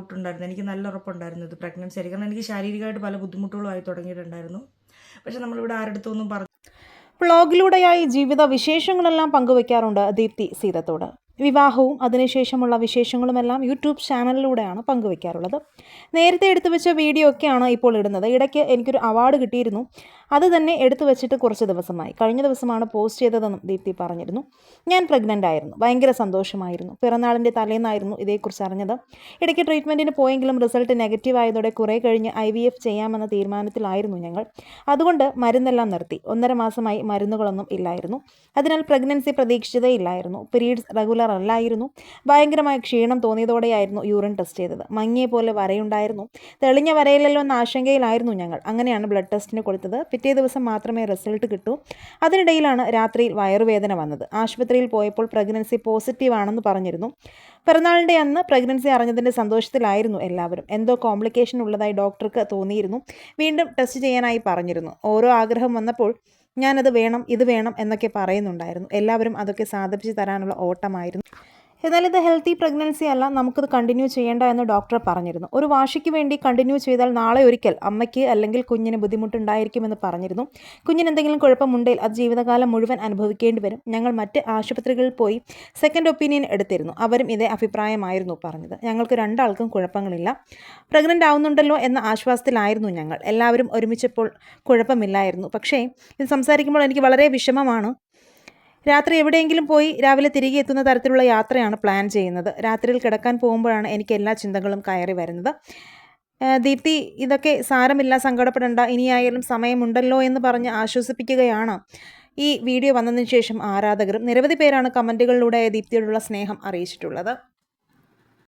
Doubt ഉണ്ടായിരുന്നു. എനിക്ക് നല്ല ഉറപ്പുണ്ടായിരുന്നു ഇത് പ്രഗ്നൻസി ആയിരിക്കും. കാരണം എനിക്ക് ശാരീരികമായിട്ട് പല ബുദ്ധിമുട്ടുകളും ആയി തുടങ്ങിയിട്ടുണ്ടായിരുന്നു. പക്ഷെ നമ്മളിവിടെ ആരുടെടുത്തൊന്നും പറഞ്ഞു. വ്ളോഗിലൂടെയായി ജീവിത വിശേഷങ്ങളെല്ലാം പങ്കുവയ്ക്കാറുണ്ട് ദീപ്തി സീതത്തോട്. വിവാഹവും അതിനുശേഷമുള്ള വിശേഷങ്ങളുമെല്ലാം യൂട്യൂബ് ചാനലിലൂടെയാണ് പങ്കുവയ്ക്കാറുള്ളത്. നേരത്തെ എടുത്തു വെച്ച വീഡിയോ ഒക്കെയാണ് ഇപ്പോൾ ഇടുന്നത്. ഇടയ്ക്ക് എനിക്കൊരു അവാർഡ് കിട്ടിയിരുന്നു, അത് തന്നെ എടുത്തു വെച്ചിട്ട് കുറച്ച് ദിവസമായി. കഴിഞ്ഞ ദിവസമാണ് പോസ്റ്റ് ചെയ്തതെന്നും ദീപ്തി പറഞ്ഞിരുന്നു. ഞാൻ പ്രഗ്നൻ്റ് ആയിരുന്നു, ഭയങ്കര സന്തോഷമായിരുന്നു. പിറന്നാളിൻ്റെ തലേന്നായിരുന്നു ഇതേക്കുറിച്ച് അറിഞ്ഞത്. ഇടയ്ക്ക് ട്രീറ്റ്മെൻറ്റിന് പോയെങ്കിലും റിസൾട്ട് നെഗറ്റീവ് ആയതോടെ കുറേ കഴിഞ്ഞ് IVF ചെയ്യാമെന്ന തീരുമാനത്തിലായിരുന്നു ഞങ്ങൾ. അതുകൊണ്ട് മരുന്നെല്ലാം നിർത്തി. 1.5 മാസമായി മരുന്നുകളൊന്നും ഇല്ലായിരുന്നു. അതിനാൽ പ്രഗ്നൻസി പ്രതീക്ഷിച്ചതേ ഇല്ലായിരുന്നു. പീരീഡ്സ് റെഗുലർ അല്ലായിരുന്നു. ഭയങ്കരമായ ക്ഷീണം തോന്നിയതോടെയായിരുന്നു യൂറിൻ ടെസ്റ്റ് ചെയ്തത്. മങ്ങിയ പോലെ വരയുണ്ടായിരുന്നു. തെളിഞ്ഞ വരയില്ലല്ലോ എന്ന ആശങ്കയിലായിരുന്നു ഞങ്ങൾ. അങ്ങനെയാണ് ബ്ലഡ് ടെസ്റ്റിന് കൊടുത്തത്. പിറ്റേ ദിവസം മാത്രമേ റിസൾട്ട് കിട്ടൂ. അതിനിടയിലാണ് രാത്രിയിൽ വയറുവേദന വന്നത്. ആശുപത്രിയിൽ പോയപ്പോൾ പ്രഗ്നൻസി പോസിറ്റീവ് ആണെന്ന് പറഞ്ഞിരുന്നു. പിറന്നാളിൻ്റെ അന്ന് പ്രഗ്നൻസി അറിഞ്ഞതിൻ്റെ സന്തോഷത്തിലായിരുന്നു എല്ലാവരും. എന്തോ കോംപ്ലിക്കേഷൻ ഉള്ളതായി ഡോക്ടർക്ക് തോന്നിയിരുന്നു. വീണ്ടും ടെസ്റ്റ് ചെയ്യാനായി പറഞ്ഞിരുന്നു. ഓരോ ആഗ്രഹം വന്നപ്പോൾ ഞാനത് വേണം, ഇത് വേണം എന്നൊക്കെ പറയുന്നുണ്ടായിരുന്നു. എല്ലാവരും അതൊക്കെ സാധിപ്പിച്ച് തരാനുള്ള ഓട്ടമായിരുന്നു. എന്നാൽ ഇത് ഹെൽത്തി പ്രഗ്നൻസി അല്ല, നമുക്കിത് കണ്ടിന്യൂ ചെയ്യേണ്ട എന്ന് ഡോക്ടർ പറഞ്ഞിരുന്നു. ഒരു വാശിക്ക് വേണ്ടി കണ്ടിന്യൂ ചെയ്താൽ നാളെ ഒരിക്കൽ അമ്മയ്ക്ക് അല്ലെങ്കിൽ കുഞ്ഞിന് ബുദ്ധിമുട്ടുണ്ടായിരിക്കുമെന്ന് പറഞ്ഞിരുന്നു. കുഞ്ഞിന് എന്തെങ്കിലും കുഴപ്പമുണ്ടെങ്കിൽ അത് ജീവിതകാലം മുഴുവൻ അനുഭവിക്കേണ്ടി വരും. ഞങ്ങൾ മറ്റ് ആശുപത്രികളിൽ പോയി സെക്കൻഡ് ഒപ്പീനിയൻ എടുത്തിരുന്നു. അവരും ഇതേ അഭിപ്രായമായിരുന്നു പറഞ്ഞത്. ഞങ്ങൾക്ക് രണ്ടാൾക്കും കുഴപ്പങ്ങളില്ല, പ്രഗ്നൻ്റ് ആവുന്നുണ്ടല്ലോ എന്ന ആശ്വാസത്തിലായിരുന്നു ഞങ്ങൾ. എല്ലാവരും ഒരുമിച്ചപ്പോൾ കുഴപ്പമില്ലായിരുന്നു. പക്ഷേ ഇത് സംസാരിക്കുമ്പോൾ എനിക്ക് വളരെ വിഷമമാണ്. രാത്രി എവിടെയെങ്കിലും പോയി രാവിലെ തിരികെ എത്തുന്ന തരത്തിലുള്ള യാത്രയാണ് പ്ലാൻ ചെയ്യുന്നത്. രാത്രിയിൽ കിടക്കാൻ പോകുമ്പോഴാണ് എനിക്ക് എല്ലാ ചിന്തകളും കയറി വരുന്നത്. ദീപ്തി ഇതൊക്കെ സാരമില്ല, സങ്കടപ്പെടേണ്ട, ഇനിയായാലും സമയമുണ്ടല്ലോ എന്ന് പറഞ്ഞ് ആശ്വസിപ്പിക്കുകയാണ് ഈ വീഡിയോ വന്നതിന് ശേഷം ആരാധകരും. നിരവധി പേരാണ് കമൻറ്റുകളിലൂടെ ദീപ്തിയോടുള്ള സ്നേഹം അറിയിച്ചിട്ടുള്ളത്.